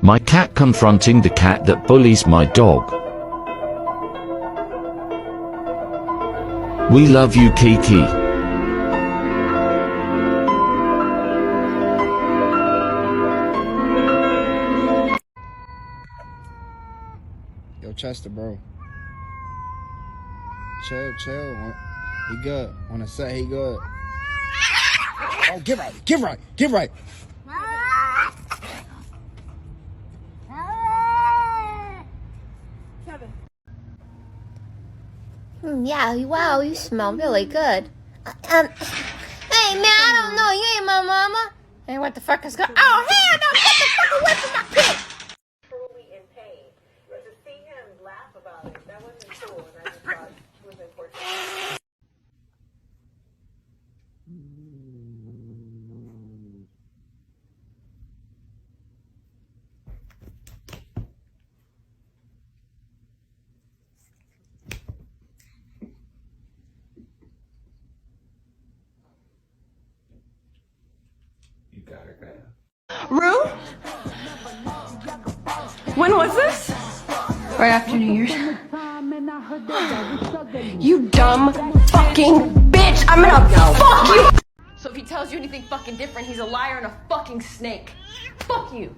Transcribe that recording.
My cat confronting the cat that bullies my dog. We love you, Kiki. Yo, Chester, bro. Chill. He good. On the set, he good. Oh, get right. Yeah, wow, you smell really good. Hey, man, I don't know. You ain't my mama. Hey, what the fuck is going on? Oh, hell no! Get the fuck away from my kid! Truly in pain. But to see him laugh about it, that wasn't cool, and I just thought it was important. You got it, man. Rue? When was this? Right after New Year's. You dumb fucking bitch! I'm gonna fuck you! So if he tells you anything fucking different, he's a liar and a fucking snake. Fuck you!